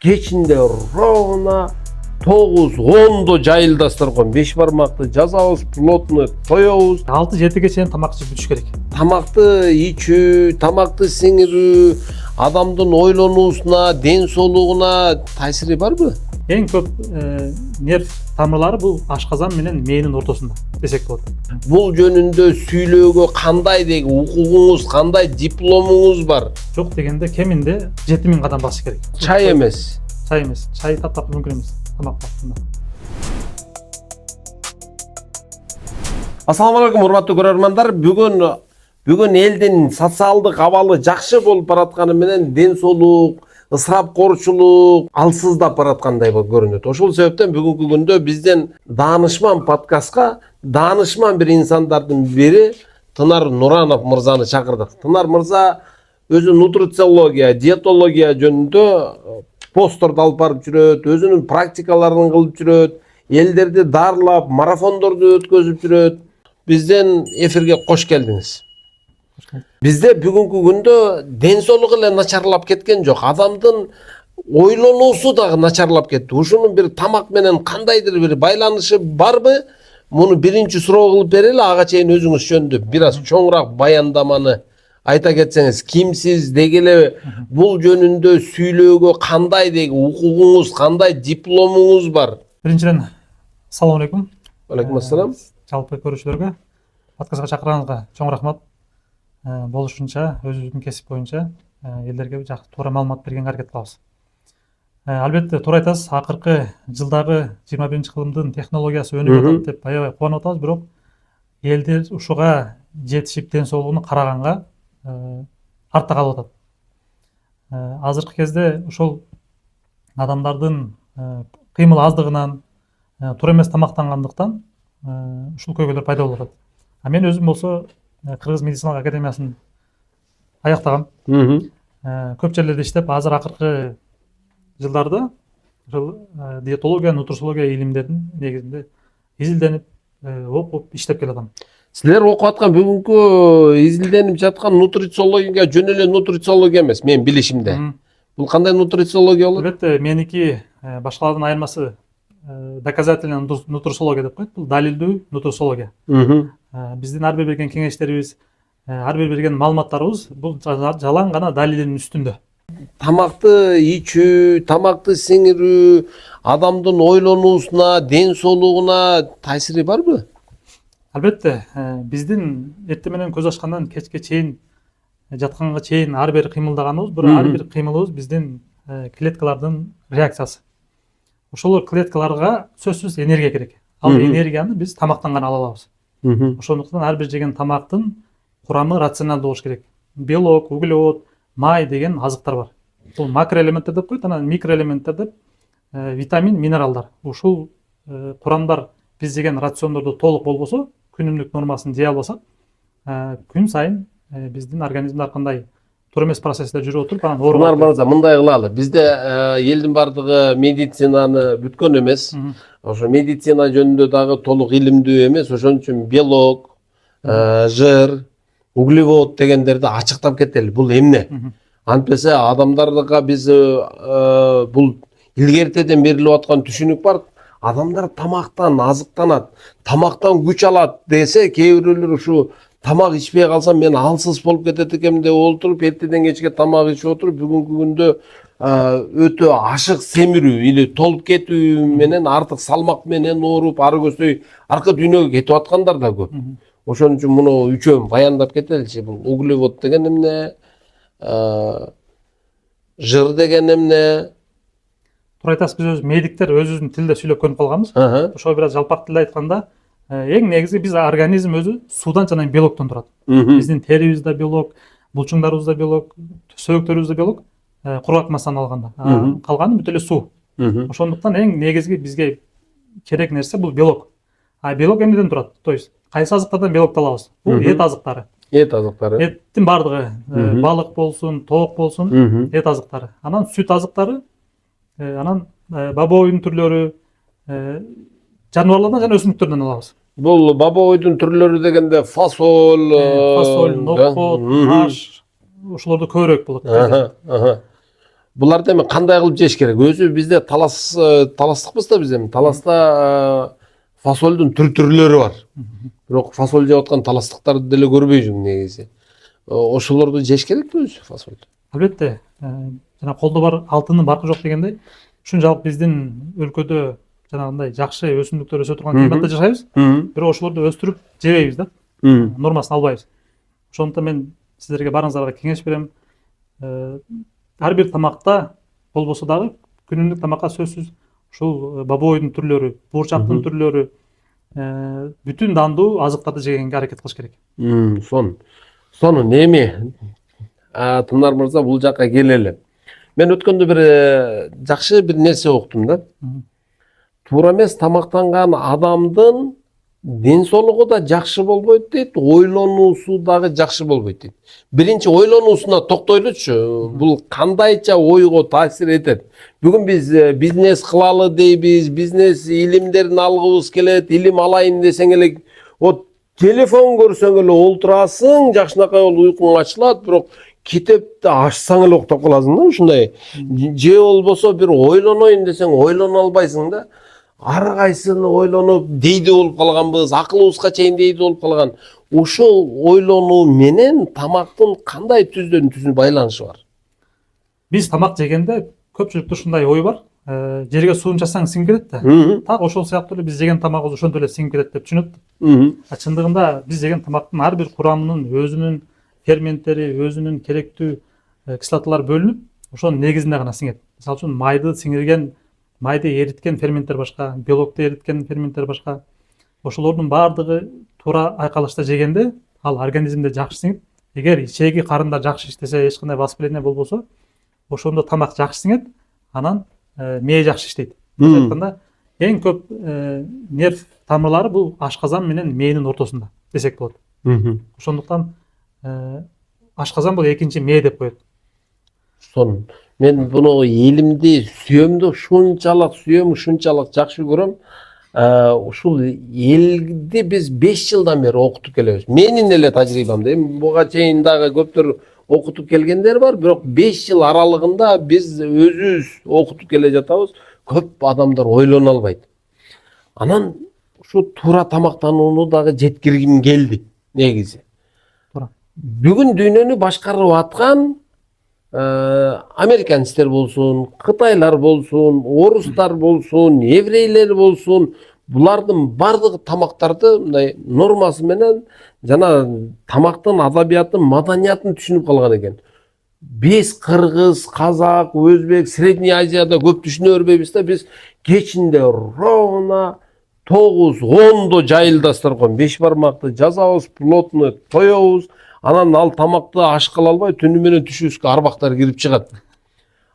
кечинде ровно 9-10 жайылдастырган 5 бармакты жазабыз, плотно коебуз. 6-7ге чейин тамак жеп бүтүш керек. Тамакты ичүү, тамакты сиңирүү адамдын ойлонуусуна, ден соолугуна таасири барбы? Эң көп нерв тамырлары бул ашказан менен мээнин ортосунда десек болот. Бул жөнүндө сүйлөөгө кандай деги укугуңуз, кандай дипломуңуз бар? Жок дегенде кеминде 7000 кадам басыш керек. Чай эмес. Чай эмес. Чай таптап мүмкүн эмес. Тамак вакытында. Ассаламу алейкум, урматтуу көрөрмандар. Бүгүн элдин социалдык абалы жакшы болуп баратканы менен ден соолук, ысырапкорчулук алсыздап бараткандай болуп көрүнөт. Ошол себептен бүгүнкү күндө бизден даанышман подкастка даанышман бир инсандардын бири Тынар Нуранов мырзаны чакырдык. Тынар мырза өзү нутрициология, диетология жөнүндө постторду алып барып жүрөт, өзүнүн практикаларын кылып жүрөт, элдерди дарылап, марафондорду өткөзүп жүрөт. Бизден эфирге кош келдиңиз. Бизде бүгүнкү күндө ден соолугу эле начарлап кеткен жок, адамдын ойлонуусу дагы начарлап кетти. Ушунун бир тамак менен кандайдыр бир байланышы барбы? Муну биринчи суроо кылып берели, ага чейин өзүңүз жөнүндө бир аз чоңураак баяндаманы айта кетсеңиз, кимсиз, деги эле бул жөнүндө сүйлөөгө кандай деги укугуңуз, кандай дипломуңуз бар? Биринчиден, ассаламу алейкум. Алейкум ассалам. Жалпы көрүүчүлөргө подкастка чакырганыңызга чоң рахмат. Болушунча өзүбүздүн кесип боюнча элдерге жакшы туура маалымат бергенге аракет кылабыз. Албетте туура айтасыз, акыркы жылдагы 21-кылымдын технологиясы өнүгүп атат деп аябай кубанып атабыз, бирок элдер ушуга жетишип ден соолугуна караганга артта калып атат. Азыркы кезде ошол адамдардын кыймыл аздыгынан, туура эмес тамактангандыктан ушул көйгөйлөр пайда болуп атат. Мен өзүм болсо Кыргыз медициналык академиясын аяктагам. Көп жерлерде иштеп, азыр акыркы жылдарда диетология, нутрициология илимдерин негизинде изилденип, окуп, иштеп келатам. Силер окуп аткан бүгүнкү изилденип жаткан нутрициология жөн эле нутрициология эмес, менин билишимде. Бул кандай нутрициология болот? Албетте, меники башкалардын айырмасы доказательный нутрициология деп коет. Бул далилдүү нутрициология. Биздин ар бир берген кеңештерибиз, ар бир берген маалыматтарыбыз бул жалаң гана далилдин үстүндө. Тамакты ичүү, тамакты сиңирүү адамдын ойлонуусуна, ден соолугуна таасири барбы? Албетте, биздин эртең менен көз ачкандан кечке чейин жатканга чейин ар бир кыймылдаганыбыз, ар бир кыймылыбыз биздин клеткалардын реакциясы. Ошол клеткаларга сөзсүз энергия керек. Ал энергияны биз тамактан гана ала алабыз. Ошондуктан ар бир жеген тамактын курамы рационалдуу болуш керек. Белок, углевод, май деген азыктар бар. Бул макроэлементтер деп коет, анан микроэлементтер деп витамин, минералдар. Ушул курамдар биз жеген рациондордо толук болбосо, күнүмдүк нормасын жей албасак, күн сайын биздин организмде ар кандай туура эмес процесстер жүрүп отуруп, анан ооруп Тынар мырза, мындай кылалы. Бизде элдин бардыгы медицинаны бүткөн эмес. Ошо медицина жөнүндө дагы толук илимдүү эмес. Ошон үчүн белок, жыр, углевод дегендерди ачыктап кетели. Бул эмне? Антпесе адамдарга биз бул илгертеден берилип аткан түшүнүк бар. Адамдар тамактан азыктанат, тамактан күч алат десе, кээ бирөөлөр ушу тамак ичпей калсам мен алсыз болуп кетет экенмин деп отуруп, эртеден кечке тамак ичип отуруп, бүгүнкү күндө өтө ашык семирүү или толуп кетүү менен, артык салмак менен ооруп, ары көздөй аркы дүйнөгө кетип аткандар да көп. Ошон үчүн муну үчөөм баяндап кетеличи. Бул углевод деген эмне? Жыр деген эмне? Туура айтасыз, биз медиктер өзүбүздүн тилде сүйлөп көнүп калганбыз. Ошо бир аз жалпак тилде айтканда, эң негизи биз организм өзү суудан жана белоктон турат. Биздин терибизде белок, булчуңдарыбызда белок, сөөгүктөрүбүздө белок, кургак массаны алганда. Калганы бүт эле суу. Ошондуктан эң негизги бизге керек нерсе бул белок. Белок эмнеден турат? То есть кайсы азыктардан белокду алабыз? Бул эт азыктары. Эт азыктары. Эттин бардыгы, балык болсун, тоок болсун, эт азыктары. Анан сүт азыктары, анан бобовойдун түрлөрү, жаныбарлардан жана өсүмдүктөрдөн алабыз. Бул бобовойдун түрлөрү дегенде фасоль, нокот, аш, ошолорду көбүрөөк болот. буларды эми кандай кылып жеш керек? Өзү бизде таластыкпыз да, биз эми таласта фасолдун түрлөрү бар. Бирок фасоль жеп аткан таластыктарды деле көрбөй жүрмүн негизи. Ошолорду жеш керекпи өзү фасолду? Албетте, жана колдо бар алтындын баркы жок дегендей, ушунчалык биздин өлкөдө жанагындай жакшы өсүмдүктөр өсө турган климатта жашайбыз. Бирок ошолорду өстүрүп жебейбиз да. Нормасын албайбыз. Ошондуктан мен сиздерге барыңыздарга кеңеш берем. Ар бир тамакта болбосо дагы күнүмдүк тамакка сөзсүз ушул бобойдун түрлөрү, буурчактын түрлөрү, бүтүн дандуу азыктарды жегенге аракет кылыш керек. Сонун эми Тынар мырза бул жакка келели. Мен өткөндө бир жакшы бир нерсе уктум да. Туура эмес тамактанган адамдын ден соолугу да жакшы болбойт дейт, ойлонуусу дагы жакшы болбойт дейт. Биринчи ойлонуусуна токтойлучу. Бул кандайча ойго таасир этет? Бүгүн биз бизнес кылалы дейбиз, бизнес илимдерин алгыбыз келет, илим алайын десең эле, вот телефон көрсөң эле олтурасың, жакшынакай болуп уйкуң ачылат, бирок китепти ачсаң эле уктап каласың да, ушундай. Же болбосо бир ойлоноюн десең ойлоно албайсың да. Ар кайсыны ойлонуп дейди болуп калганбыз, акылыбызга чейин дейди болуп калган. Ошол ойлонуу менен тамактын кандай түздөн байланышы бар? Биз тамак жегенде көпчүлүктө ушундай ой бар. Жерге суун чачсаң сиңип кетет да. Так ошол сыяктуу эле биз жеген тамагыбыз ошентип эле сиңип кетет деп түшүнөт. Чындыгында биз жеген тамактын ар бир курамынын өзүнүн ферменттери, өзүнүн керектүү кислоталар бөлүнүп, ошонун негизинде гана сиңет. Мисалы үчүн майды сиңирген, майды эриткен ферменттер башка, белокты эриткен ферменттер башка. Ошолордун баардыгы туура айкалышта жегенде ал организмде жакшы сиңип, эгер ичеги карындар жакшы иштесе, эч кандай воспаление болбосо, ошондо тамак жакшы сиңет, анан мээ жакшы иштейт. Айтканда эң көп нерв тамырлары бул ашказан менен мээнин ортосунда десек болот. Ошондуктан ашказан бул экинчи мээ деп коет. Сонун. Мен буну элимди сүйөм да, ушунчалык жакшы көрөм. Ушул элди биз 5 жылдан бери окутуп келебиз. Менин эле тажрыйбамда, эми буга чейин дагы көптөр окутуп келгендер бар, бирок 5 жыл аралыгында биз өзүбүз окутуп келе жатабыз. Көп адамдар ойлоно албайт. Анан ушу туура тамактанууну дагы жеткиргим келди негизи. Бүгүн дүйнөнү башкарып аткан американецтер болсун, кытайлар болсун, орустар болсун, еврейлер болсун, булардын бардыгы тамактарды мындай нормасы менен жана тамактын адабиятын, маданиятын түшүнүп калган экен. Биз кыргыз, казак, өзбек, Средний Азияда көп түшүнө бербейбиз да, биз кечинде ровно 9-10 жайылдастырган 5 бармакты жазабыз, плотно тоёбуз. Анан ал тамакты аш кыла албай түнү менен түшүбүзгө арбактар кирип чыгат.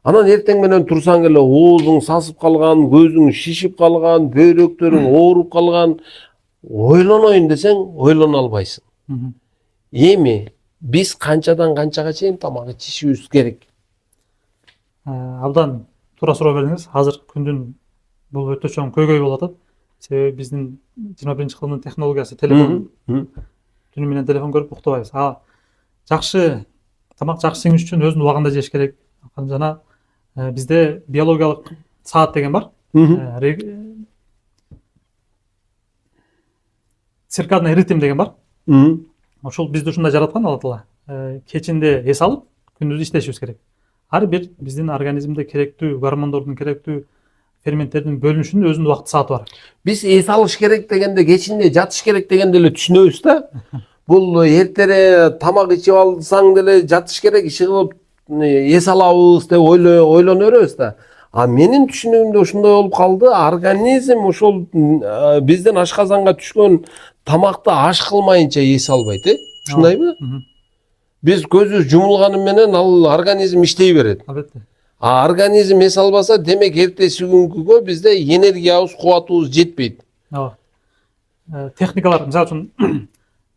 Анан эртең менен турсаң эле оозуң сасып калган, көзүң шишип калган, бөйрөктөрүң ооруп калган. Ойлоноюн десең ойлоно албайсың. Эми биз канчадан канчага чейин тамак ичишибиз керек? Абдан туура суроо бердиңиз. Азыр күндүн бул өтө чоң көйгөй болуп атат. Себеби биздин 21-кылымдын технологиясы телефон, түнү менен телефон көрүп уктабайбыз. Жакшы тамак жакшы сиңиш үчүн өзүнүн убагында жеш керек. Жана бизде биологиялык саат деген бар. Циркадный ритм деген бар. Ошол бизди ушундай жараткан Алла Таала. Кечинде эс алып, күндүз иштешибиз керек. Ар бир биздин организмде керектүү гормондордун, керектүү ферменттердин бөлүнүшүнүн өзүнүн убакыт сааты бар. Биз эс алыш керек дегенде, кечинде жатыш керек дегенде эле түшүнөбүз да. Бул эртерээк тамак ичип алсаң деле жатыш керек, иши кылып эс алабыз деп ойлоно беребиз да. Менин түшүнүгүмдө ушундай болуп калды. Организм ошол биздин ашказанга түшкөн тамакты аш кылмайынча эс албайт, ушундайбы? Биз көзүбүз жумулганы менен ал организм иштей берет. Албетте. Организм эс албаса, демек эртеси күнгүгө бизде энергиябыз, кубатыбыз жетпейт. Техникалар, мисалы үчүн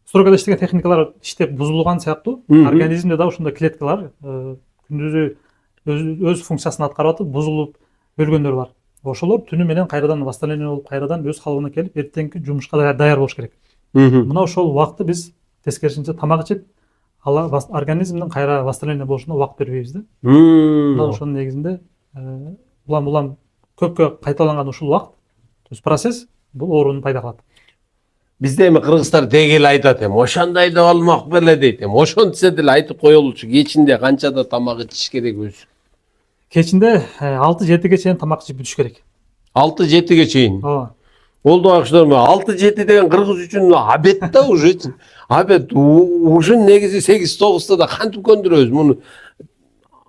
стройкада иштеген техникалар иштеп бузулган сыяктуу, организмде да ушундай клеткалар күндүзү өз функциясын аткарып атып, бузулуп өлгөндөр бар. Ошолор түнү менен кайрадан восстановление болуп, кайрадан өз калыбына келип, эртеңки жумушка даяр болуш керек. Мына ошол убакытты биз тескерисинче тамак ичип, организмдин кайра восстановление болушуна убакыт бербейбиз да. Мына ошонун негизинде улам көпкө кайталанган ушул убакыт, то есть процесс бул ооруну пайда кылат. Бизде эми кыргыздар деги эле айтат ошондой да болмок беле дейт. Ошентсе деле айтып коелучу, кечинде канчада тамак ичиш керек өзү? Кечинде 6-7ге чейин тамак жеп бүтүш керек. 6-7ге чейин. Ооба. Болду акчылар, 6-7 деген кыргыз үчүн обед да уже. Обед уже негизи 8-9та да кантип көндүрөбүз муну?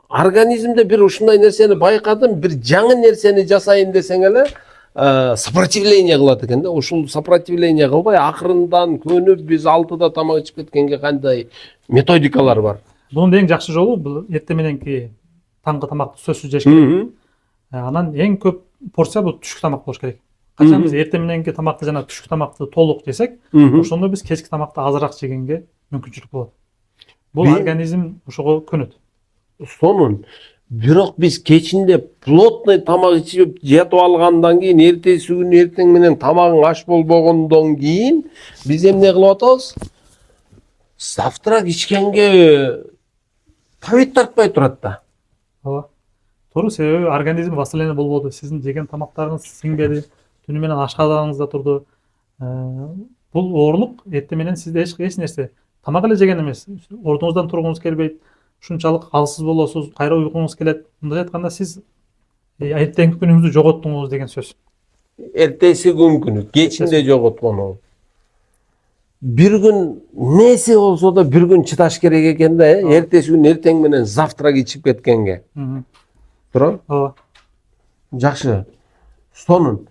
Организмде бир ушундай нерсени байкадым, бир жаңы нерсени жасайын десең эле сопротивление кылат экен да. Ушул сопротивление кылбай акырындан көнүп биз 6да тамак ичип кеткенге кандай методикалар бар? Бунун эң жакшы жолу бул эртең мененки таңкы тамакты сөзсүз жеш керек. Анан эң көп порция бул түшкү тамак болуш керек. Качан биз эртең мененки тамакты жана түшкү тамакты толук жесек, ошондо биз кечки тамакты азыраак жегенге мүмкүнчүлүк болот. Бул организм ошого көнөт. Сонун. Бирок биз кечинде плотный тамак ичип жатып алгандан кийин эртеси күнү эртең менен тамагың аш болбогондон кийин биз эмне кылып атабыз? Завтрак ичкенге табит тартпай турат да. Ооба. Туура, себеби организм восстановление болбоду. Сиздин жеген тамактарыңыз сиңбеди, түнү менен ашкабагыңызда турду. Бул оорулук эртең менен сизде эч нерсе тамак эле жеген эмес. Ордуңуздан тургуңуз келбейт, ушунчалык алсыз болосуз, кайра уйкуңуз келет. Мындай айтканда сиз эртеңки күнүңүздү жоготтуңуз деген сөз. Эртеси күнү кечинде жоготкону. Бир күн неси болсо да бир күн чыдаш керек экен да, эртеси күн эртең менен завтрак ичип кеткенге. Туура? Ооба. Жакшы. Сонун.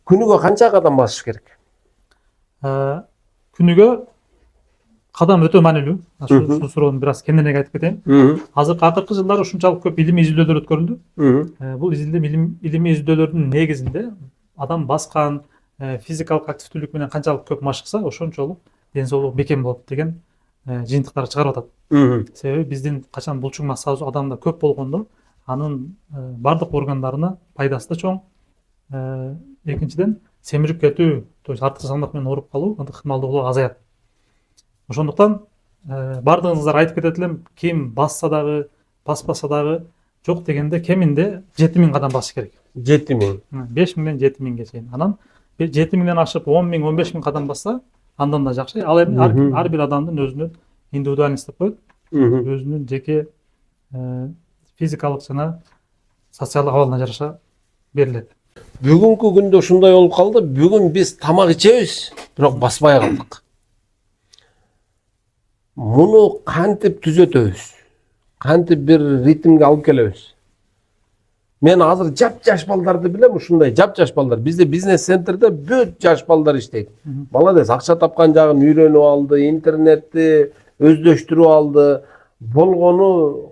Күнүгө канча кадам басыш керек? Күнүгө кадам өтө маанилүү. Ушул суроону бир аз кеңиреак айтып кетейин. Акыркы жылдары ушунчалык көп илимий изилдөөлөр өткөрүлдү. Бул илимий изилдөөлөрдүн негизинде адам баскан физикалык активдүүлүк менен канчалык көп машыкса, ошончолук ден соолугу бекем болот деген жыйынтыктар чыгарып атат. Себеби биздин качан булчуң массабыз адамда көп болгондо, анын бардык органдарына пайдасы да чоң. Экинчиден, семирип кетүү, то есть артык салмак менен ооруп калуу ыкмалдуулугу азаят. Ошондуктан бардыгыңыздар айтып кетет элем, ким басса дагы, баспаса дагы жок дегенде кеминде 7000 кадам басыш керек. 7000. 5000ден 7000ге чейин. Анан 7000ден ашып 10000, 15000 кадам басса, андан да жакшы. Ал эми ар бир адамдын өзүнүн индивидуальность деп коет. Өзүнүн жеке физикалык жана социалдык абалына жараша берилет. Бүгүнкү күндө ушундай болуп калды. Бүгүн биз тамак ичебиз, бирок баспай калдык. Муну кантип түзөтөбүз? Кантип бир ритмге алып келебиз? Мен азыр жап-жаш балдарды билем, ушундай жап-жаш балдар. Бизде бизнес центрде бүт жаш балдар иштейт. Молодец, акча тапкан жагын үйрөнүп алды, интернетти өздөштүрүп алды. Болгону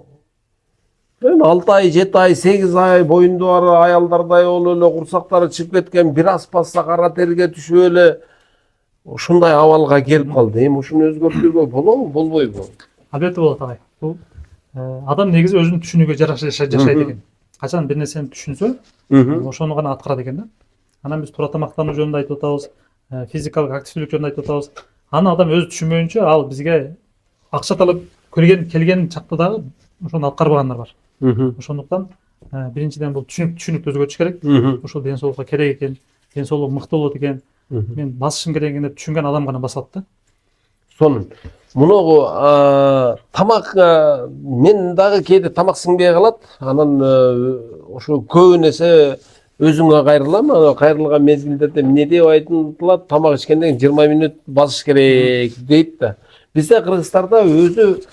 6 ай, 7 ай, 8 ай боюнда бар аялдардай болуп эле курсактары чыгып кеткен, бир аз басса кара терге түшүп эле ушундай абалга келип калды. Эми ушуну өзгөртүүгө болобу, болбойбу? Албетте болот агай. Бул адам негизи өзүнүн түшүнүүгө жараша жашайт экен. Качан бир нерсени түшүнсө, ошону гана аткарат экен да. Анан биз туура тамактануу жөнүндө айтып атабыз, физикалык активдүүлүк жөнүндө айтып атабыз. Аны адам өзү түшүнбөйүнчө, ал бизге акча талап келген чакта дагы ошону алып карбагандар бар. Ошондуктан биринчиден бул түшүнүктү өзгөртүш керек. Ушул ден соолукка керек экен, ден соолугу мыкты болот экен. Мен басышым керек экен деп түшүнгөн адам гана басат да. Сонун. Мунугу тамак мен дагы кээде тамак сиңбей калат. Анан ошо көбүн эсе өзүңө кайрылам. Кайрылган мезгилдерде эмне деп айтылат? Тамак ичкенден 20 мүнөт басыш керек дейт да. Бизде кыргыздарда өзү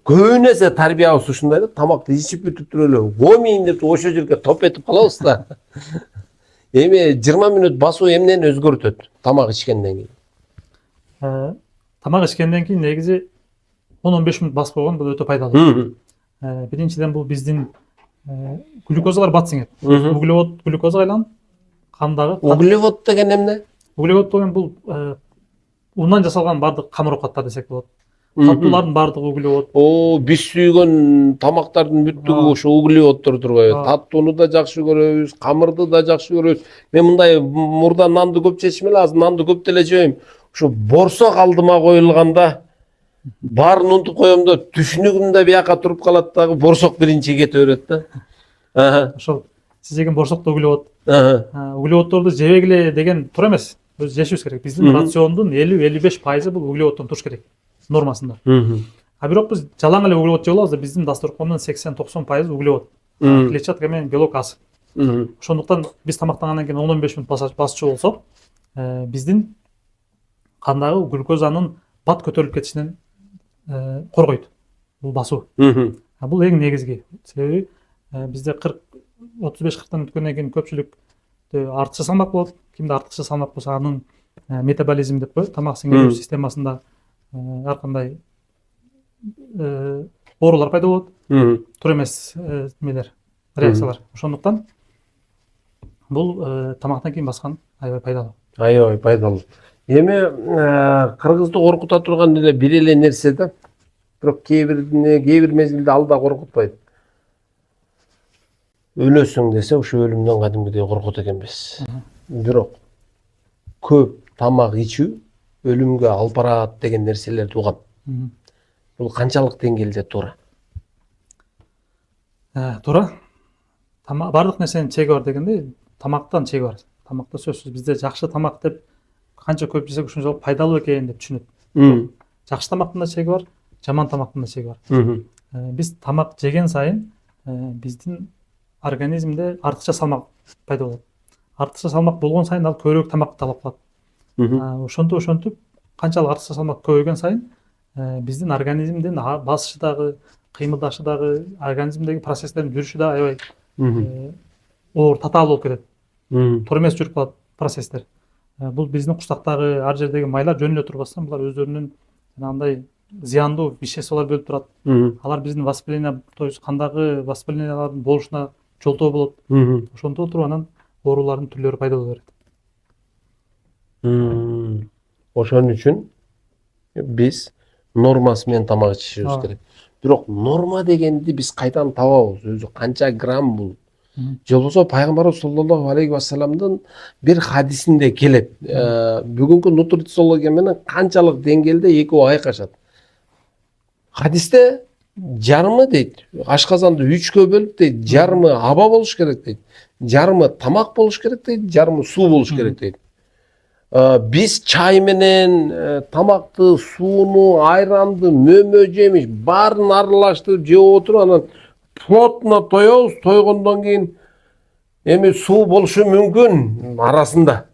көбүн эсе тарбиябыз ушундай да. Тамакты ичип бүтүп туруп эле гомийин деп ошо жерге топ этип калабыз да. Эми 20 мүнөт басуу эмнени өзгөртөт тамак ичкенден кийин? Тамак ичкенден кийин негизи 10-15 мүнөт басып койгон бул өтө пайдалуу. Биринчиден бул биздин глюкозалар бат сиңет. Глюкоза айланып кандагы. Углевод деген эмне? Углевод деген бул ундан жасалган бардык камыр-оокаттар десек болот. Таттуулардын бардыгы углевод. Биз сүйгөн тамактардын бүттүгү ошо углеводдор турбайбы? Таттууну да жакшы көрөбүз, камырды да жакшы көрөбүз. Мен мындай мурда нанды көп жешим эле, азыр нанды көп деле жебейм. Ошо борсок алдыма коюлганда Барын унутуп коем да түшүнүгүм да бияка туруп калат дагы борсок биринчи кете берет да. Ошол сиз жеген борсок да углевод. Ага. Углеводдорду жебегиле деген туура эмес. Өз жешибиз керек. Биздин рациондун 50-55% бул углеводдон туруш керек нормасында. А бирок биз жалаң эле углевод жеп алабыз да, биздин дастуркондун 80-90% углевод. Клетчатка менен белок аз. Ошондуктан биз тамактангандан кийин 10-15 мүнөт басчу болсок, биздин кандагы глюкозанын бат көтөрүлүп кетишинен коргойт бул басуу. Бул эң негизги. Себеби бизде 35-40тан өткөндөн кийин көпчүлүк артыкча салмак болот. Кимде артыкча салмак болсо анын метаболизм деп коет, тамак сиңирүү системасында ар кандай оорулар пайда болот. Туура эмес немелер, реакциялар. Ошондуктан бул тамактан кийин баскан аябай пайдалуу. Аябай пайдалуу. Эми кыргызды коркута турган эле бир эле нерсе да. Бирок кээ бир мезгилде ал да коркутпайт. Өлөсүң десе ошо өлүмдөн кадимгидей коркот экенбиз. Бирок көп тамак ичүү өлүмгө алып барат деген нерселер тууган. Бул канчалык деңгээлде туура? Туура. Бардык нерсенин чеги бар дегендей, тамактан чеги бар. Тамакта сөзсүз бизде жакшы тамак деп канча көп жесек ошончолук пайдалуу экен деп түшүнөт. Жакшы тамактын да чеги бар, жаман тамактын да чеги бар. Биз тамак жеген сайын биздин организмде артыкча салмак пайда болот. Артыкча салмак болгон сайын ал көбүрөөк тамак талап кылат. Ошентип канчалык артыкча салмак көбөйгөн сайын биздин организмдин басышы дагы, кыймылдашы дагы, организмдеги процесстердин жүрүшү да аябай оор татаал болуп кетет. Туура эмес жүрүп калат процесстер. Бул биздин курсактагы ар жердеги майлар жөн эле турбастан булар өздөрүнүн андай зыяндуу веществолор бөлүп турат. Алар биздин воспаление, то есть кандагы воспалениялардын болушуна жолтоо болот. Ошондо туруп анан оорулардын түрлөрү пайда боло берет. Ошон үчүн биз нормасы менен тамак ичишибиз керек. Бирок норма дегенди биз кайдан табабыз? Өзү канча грамм бул? Же болбосо пайгамбарыбыз саллаллаху алейхи вассаламдын бир хадисинде келет. Бүгүнкү нутрициология менен канчалык деңгээлде экөө айкашат. Хадисте жарымы дейт, ашказанды 3кө бөлүп дейт, жарымы аба болуш керек дейт, жарымы тамак болуш керек дейт, жарымы суу болуш керек дейт. Биз чай менен тамакты, сууну, айранды, мөмө жемиш баарын аралаштырып жеп отуруп анан плотно тоебуз. Тойгондон кийин эми суу болушу мүмкүн арасында.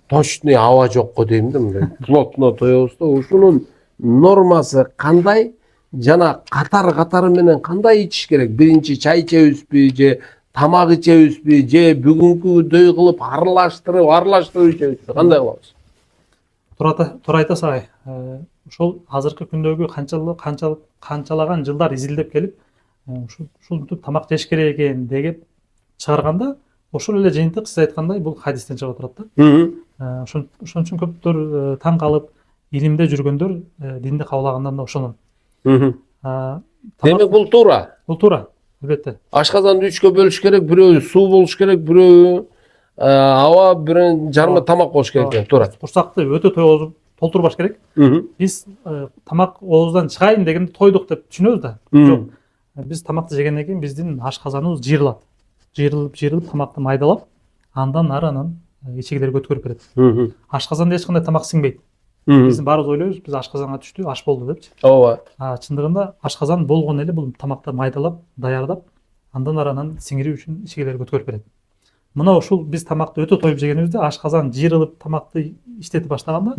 Точный аба жокко дейм да, мындай плотно тоебуз да. Ушунун нормасы кандай жана катары менен кандай ичиш керек? Биринчи чай ичебизби же тамак ичебизби же бүгүнкүдөй кылып аралаштырып ичебизби? Кандай кылабыз? Туура айтасыз агай. Ошол азыркы күндөгү канчалаган жылдар изилдеп келип, ушул тамак жеш керек экен деп чыгарганда, ошол эле жыйынтык сиз айткандай бул хадистен чыгып турат да. Ошон үчүн көптөр таң калып, илимде жүргөндөр динди кабыл алгандан да ошонун. Демек бул туура. Бул туура, албетте. Ашказанды 3кө бөлүш керек, бирөө суу болуш керек, бирөө аба, бирөө жарымы тамак болуш керек экен, туура. Курсакты өтө толтурбаш керек. Биз тамак ооздан чыгайын дегенде тойдук деп түшүнөбүз да. Жок. Биз тамакты жегенден кийин биздин ашказаныбыз жыйрылат. Жыйрылып тамакты майдалап, андан ары анан ичегилерге өткөрүп берет. Ашказанда эч кандай тамак сиңбейт. Биздин баарыбыз ойлойбуз, биз ашказанга түштү, аш болду депчи. Ооба. Чындыгында ашказан болгон эле бул тамакты майдалап, даярдап, андан ары анан сиңирүү үчүн ичегилерге өткөрүп берет. Мына ушул биз тамакты өтө тоюп жегенибизде ашказан жыйрылып тамакты иштетип баштаганда,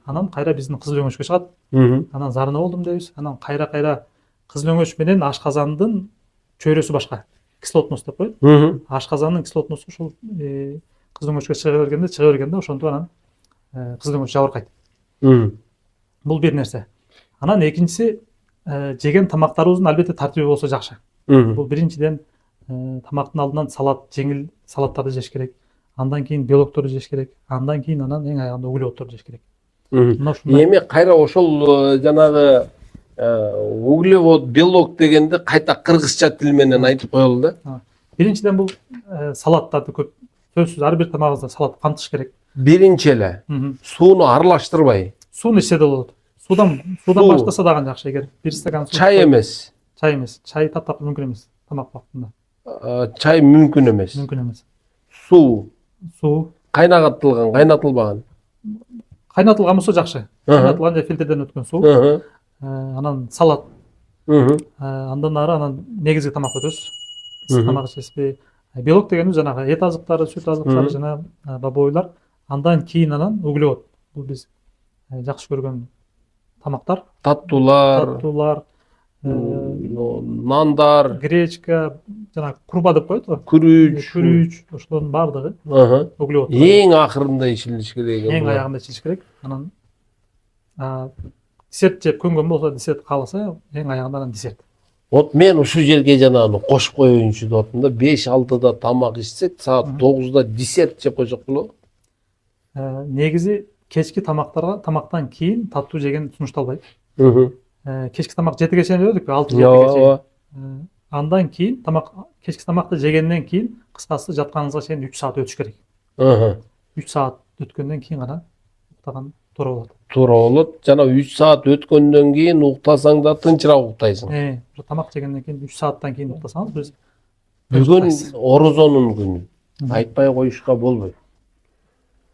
анан кайра биздин кызыл өңөчкө чыгат. Анан зарына болдум дейбиз. Анан кайра кызыл өңөч менен ашказандын чөйрөсү башка. Кислотность деп коет. Ашказандын кислотносту ушул кызыл өңөчкө чыга бергенде ошентип анан кызыл өңөч жабыркайт. Бул бир нерсе. Анан экинчиси, жеген тамактарыбыздын албетте тартиби болсо жакшы. Бул биринчиден тамактын алдынан жеңил салаттарды жеш керек. Андан кийин белокторду жеш керек. Андан кийин анан эң аягында углеводторду жеш керек. Эми кайра ошол жанагы углевод, белок дегенди кайта кыргызча тил менен айтып коелу да. Биринчиден бул салаттарды көп сөзсүз ар бир тамагыбызда салат камтыш керек. Биринчи эле сууну аралаштырбай. Сууну ичсе да болот. Судан Суу. баштаса дагы жакшы, эгер бир стакан суу. Чай эмес. Чай эмес. Чай таптап мүмкүн эмес тамак убактында. Чай мүмкүн эмес. Мүмкүн эмес. Суу. Суу Кайнатылган, кайнатылбаган. кайнатылган болсо жакшы. Кайнатылган же фильтрден өткөн суу. Анан салат. Андан ары анан негизги тамак өтөбүз. Ысык тамак ичесизби? Белок дегенибиз жанагы эт азыктары, сүт азыктары жана бобойлар. Андан кийин анан углевод. Бул биз жакшы көргөн тамактар. Таттуулар, нандар, Гречка, жанагы курба деп коет го. күрүч. Ошолордун баардыгы углевод. Эң акырында ичилиш керек. Эң аягында ичилиш керек. Анан десерт жеп көнгөн болсо, десерт кааласа, эң аягында анан десерт. Вот мен ушул жерге жанагы кошуп коеюнчу деп атам да, 5-6да тамак ичсек, саат 9да десерт жеп койсок болобу? Негизи кечки тамактан кийин таттуу жеген сунушталбайт. Кечки тамак 7ге чейин дедик, 6-7ге чейин. Андан кийин кечки тамакты жегенден кийин кыскасы жатканыңызга чейин 3 саат өтүш керек. 3 саат өткөндөн кийин гана уктаган туура болот. Туура болот. Жана 3 саат өткөндөн кийин уктасаң да тынчыраак уктайсың. Тамак жегенден кийин 3 сааттан кийин уктасаңыз биз бүгүн орозонун күнү. Айтпай коюшка болбойт.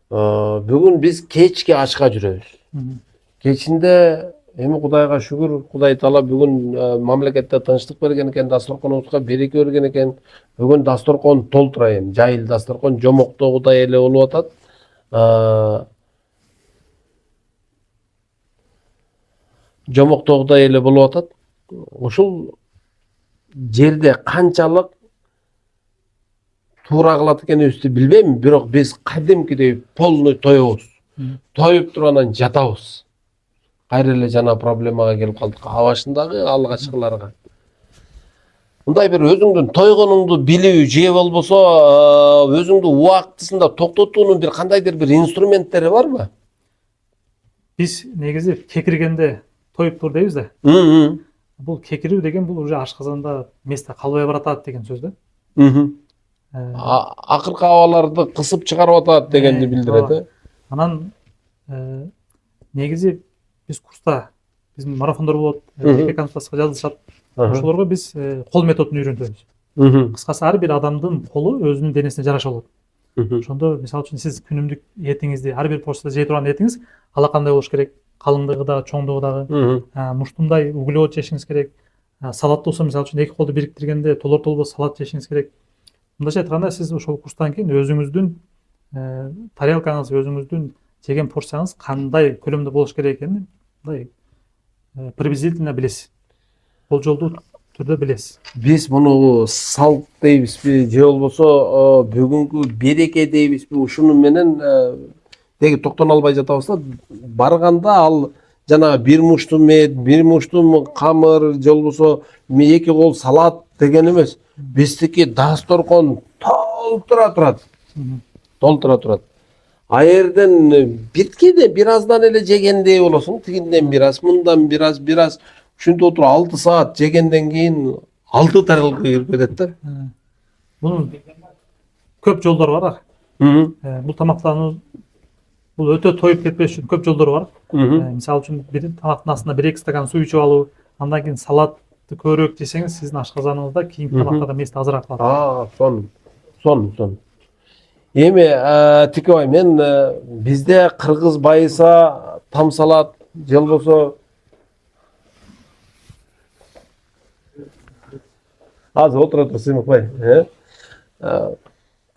Бүгүн биз кечки ачка жүрөбүз. Кечинде эми Кудайга шүгүр, Кудай таала бүгүн мамлекетте тынчтык берген экен, дасторконубузга береке берген экен. Бүгүн дасторкон толтура эми, жайыл дасторкон жомоктогудай эле болуп атат. Жомоктогудай эле болуп атат. Ушул жерде канчалык туура кылат экенибизди билбейм, бирок биз кадимкидей полный тоебуз. Тоюп туруп анан жатабыз. Кайра эле жана проблемага келип калдык. Абашындагы алгачкыларга. Мындай бир өзүңдүн тойгонуңду билүү же болбосо өзүңдү убактысында токтотуунун бир кандайдыр бир инструменттери барбы? Биз негизи кекиргенде тоюп тур дейбиз да. Бул кекирүү деген бул уже ашказанда месте калбай баратат деген сөз да. Акыркы абаларды кысып чыгарып атат дегенди билдирет. Анан негизи биз курста биздин марафондор болот, консультацияга жазылышат. Ошолорго биз кол методун үйрөтөбүз. Кыскасы ар бир адамдын колу өзүнүн денесине жараша болот. Ошондо мисалы үчүн сиз күнүмдүк этиңизди, ар бир почтада жей турган этиңиз алакандай болуш керек. Калыңдыгы да, чоңдугу дагы. Муштумдай углевод жешиңиз керек. Салат болсо мисалы үчүн эки колду бириктиргенде толор салат жешиңиз керек. Мындайча айтканда сиз ошол курстан кийин өзүңүздүн тарелкаңыз, өзүңүздүн жеген порцияңыз кандай көлөмдө болуш керек экенин мындай приблизительно билесиз. Болжолдуу түрдө билесиз. Биз муну салт дейбизби же болбосо бүгүнкү береке дейбизби, ушуну менен деги токтоно албай жатабыз да. Барганда ал жана бир муштум эт, бир муштум камыр же болбосо эки кол салат деген эмес. Биздики дасторкон толтура турат. Толтура турат. Аерден биткенде бир аздан эле жегендей болосуң, тигинден бир аз, мындан бир аз, ушинтип отуруп 6 саат жегенден кийин 6 тарелка кирип кетет да. Бунун көп жолдору бар. Бул тамактануу бул өтө тоюп кетпеш үчүн көп жолдору бар. Мисалы үчүн бир тамактын астына 1-2 стакан суу ичип алуу, андан кийин салатты көбүрөөк жесеңиз, сиздин ашказаныңызда кийинки тамактарда месте азыраак калат. Сон. Эми Тикебай, мен бизде кыргыз байыса там салат же болбосо азыр отура тур сыймыкпай.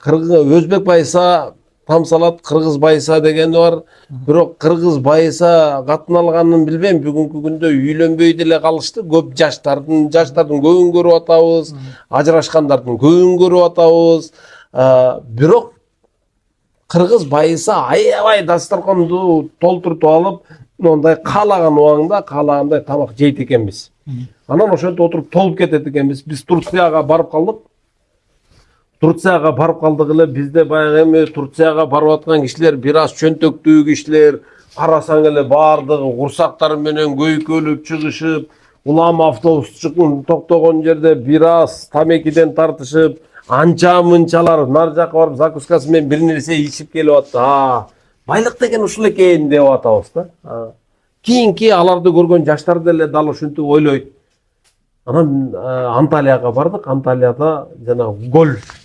Өзбек байыса там салат, кыргыз байыса дегени бар. Бирок кыргыз байыса катын алганын билбейм, бүгүнкү күндө үйлөнбөй деле калышты. Көп жаштардын көбүн көрүп атабыз, ажырашкандардын көбүн көрүп атабыз. Бирок кыргыз байыса аябай дасторконду толтуртуп алып, мондай каалаган убагында каалагандай тамак жейт экенбиз. Анан ошентип отуруп толуп кетет экенбиз. Биз Турцияга барып калдык. Эле бизде баягы эми Турцияга барып аткан кишилер бир аз чөнтөктүү кишилер, карасаң эле баардыгы курсактары менен көйкөлүп чыгышып, улам автобус токтогон жерде бир аз тамекиден тартышып, анча-мынчалар нар жакка барып закускасы менен бир нерсе ичип келип атты. Байлык деген ушул экен деп атабыз да. кийинки аларды көргөн жаштар деле дал ушинтип ойлойт. Анан Анталияга бардык. Анталияда жанагы гольф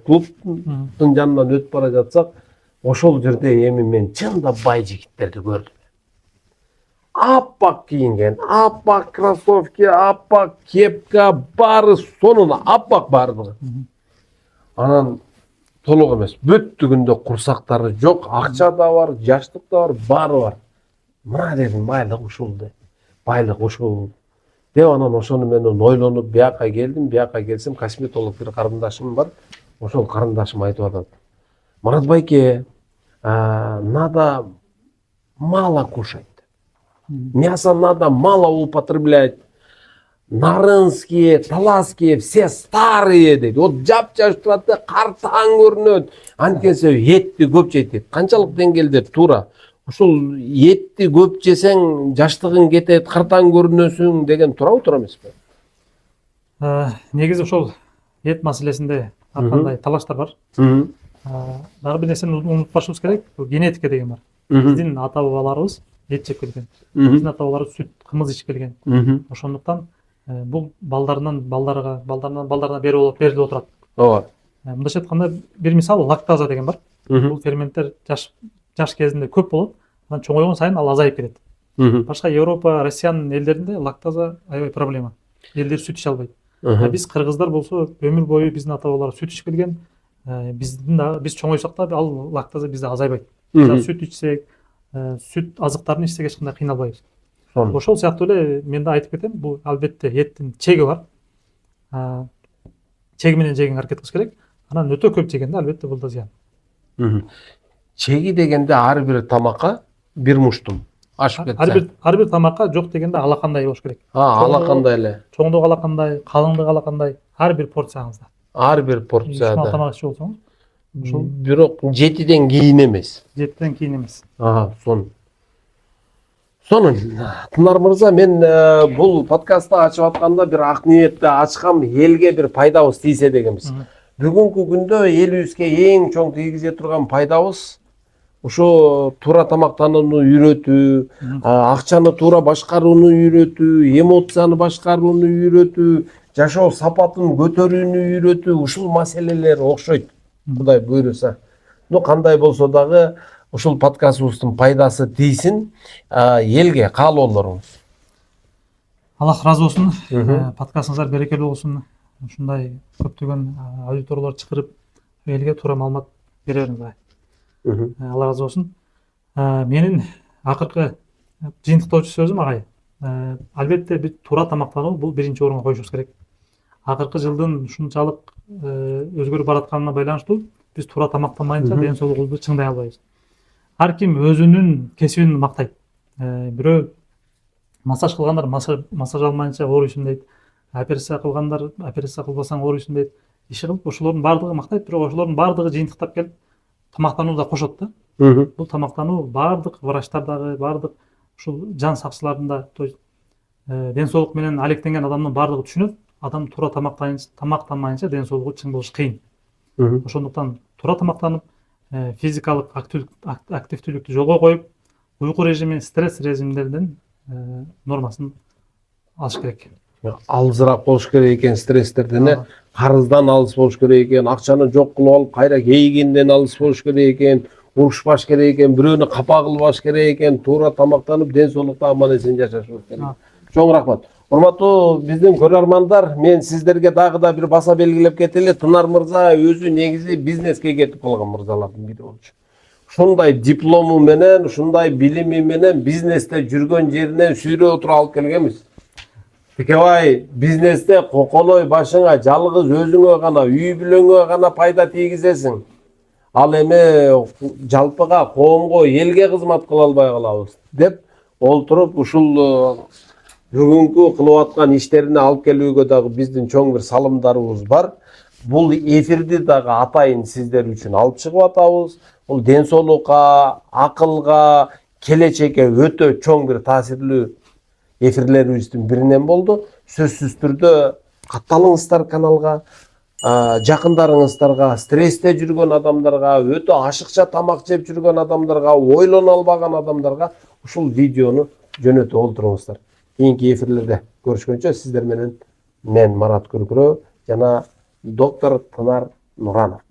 клубтун жанынан өтүп бара жатсак, ошол жерде эми мен чында бай жигиттерди көрдүм. Аппак кийинген, аппак кроссовки, аппак кепка, баары сонун аппак баардыгы. Анан толук эмес, бүттүгүндө курсактары жок, акча да бар, жаштык да бар, баары бар. Мына дедим, байлык ушул деп. Байлык ушул деп анан ошону менен ойлонуп бияка келдим. Бияка келсем, косметолог бир карындашым бар. Ошол карындашым айтып атат. Марат байке, надо мало кушать. Мясо надо мало употреблять. Нарынские, таласские, все старые дейді. Вот жап-жаш тұрады, қартаң көрінеді. Анткенсе етті көп жейді. Қанчалық деңгейде тура. Ошол етті көп жесең, жаштығың кетеді, қартаң көрінесің деген тура емес пе? Негізі ошол ет маселесинде ар кандай талаштар бар. Дагы бир нерсени унутпашыбыз керек, генетика деген бар. Биздин ата бабаларыбыз ет жеп келген. Биздин ата бабаларыбыз сүт, кымыз ичип келген. Ошондуктан бул балдарынан балдарына берилип отурат. Ооба. Мындайча айтканда, бир мисал лактаза деген бар. Бул ферменттер жаш кезинде көп болот, анан чоңойгон сайын ал азайып кетет. Башка Европа, Россиянын элдеринде лактаза аябай проблема. Элдер сүт иче албайт. Биз кыргыздар болсо өмүр бою биздин ата бабалар сүт ичип келген. Биз чоңойсок да ал лактаза бизде азайбайт. Сүт ичсек, сүт азыктарын ичсек эч кандай кыйналбайбыз. Ошол сыяктуу эле мен да айтып кетем, бул албетте эттин чеги бар. Чеги менен жегенге аракет кылыш керек. Анан өтө көп жегенде албетте бул да зыян. Чеги дегенде ар бир тамакка бир муштум ашып кетсе. Ар бир тамакка жок дегенде алакандай болуш керек. Алакандай эле. Чоңдугу алакандай, калыңдыгы алакандай, ар бир порцияңызда. Ар бир порцияда. Тамак ичип болсоңуз. Ошол бирок 7ден кийин эмес. 7ден кийин эмес. Сонун. Тынар мырза, мен бул подкастты ачып атканда бир ак ниетте ачкам, элге бир пайдабыз тийсе дегенбиз. Бүгүнкү күндө элибизге эң чоң тийгизе турган пайдабыз ушу туура тамактанууну үйрөтүү, акчаны туура башкарууну үйрөтүү, эмоцияны башкарууну үйрөтүү, жашоо сапатын көтөрүүнү үйрөтүү, ушул маселелер окшойт. Кудай буйруса. Кандай болсо дагы ушул подкастыбыздын пайдасы тийсин элге каалоолоруңуз. Аллах разы болсун. Подкастыңыздар берекелүү болсун. Ушундай көптөгөн аудиториялар чакырып элге туура маалымат бере бериңиз. Алла разы болсун. Менин акыркы жыйынтыктоочу сөзүм агай. Албетте биз туура тамактануу бул биринчи орунга коюшубуз керек. Акыркы жылдын ушунчалык өзгөрүп баратканына байланыштуу биз туура тамактанбайынча ден соолугубузду чыңдай албайбыз. Ар ким өзүнүн кесибин мактайт. Бирөө массаж кылгандар массаж алмайынча ооруйсуң дейт. Операция кылгандар операция кылбасаң ооруйсуң дейт. Иши кылып ошолордун баардыгы мактайт, бирок ошолордун баардыгы жыйынтыктап келип тамактанууда кошот да. Бул тамактануу баардык врачтардагы, баардык ушул жан сакчылардын да, то есть ден соолук менен алектенген адамдын баардыгы түшүнөт. Адам туура тамактанмайынча ден соолугу чың болуш кыйын. Ошондуктан туура тамактанып, физикалык активдүүлүктү жолго коюп, уйку режими, стресс режимдердин нормасын алыш керек. Алысыраак болуш керек экен стресстерден, карыздан алыс болуш керек экен, акчаны жок кылып алып, кайра кейигенден алыс болуш керек экен, урушпаш керек экен, бирөөнү капа кылбаш керек экен, туура тамактанып, ден соолукта аман эсен жашашыбыз керек. Чоң рахмат. Урматтуу биздин көрөрмандар, мен сиздерге дагы да бир баса белгилеп кетели. Тынар мырза өзү негизи бизнеске кетип калган мырзалардын бири болчу. Ушундай диплому менен, ушундай билими менен бизнесте жүргөн жеринен сүйрөп туруп алып келгенбиз. Текебай, бизнесте коколой башыңа жалгыз өзүңө гана, үй бүлөңө гана пайда тийгизесиң. Ал эми жалпыга, коомго, элге кызмат кыла албай калабыз деп олтуруп ушул бүгүнкү кылып аткан иштерине алып келүүгө дагы биздин чоң бир салымдарыбыз бар. Бул эфирди дагы атайын сиздер үчүн алып чыгып атабыз. Бул ден соолукка, акылга, келечекке өтө чоң бир таасирлүү эфирлерибиздин биринен болду. Сөзсүз түрдө катталыңыздар каналга, жакындарыңыздарга, стрессте жүргөн адамдарга, өтө ашыкча тамак жеп жүргөн адамдарга, ойлоно албаган адамдарга ушул видеону жөнөтүп олтуруңуздар. Кийинки эфирлерде көрүшкөнчө сиздер менен мен Марат Күркүрө жана доктор Тынар Нуранов.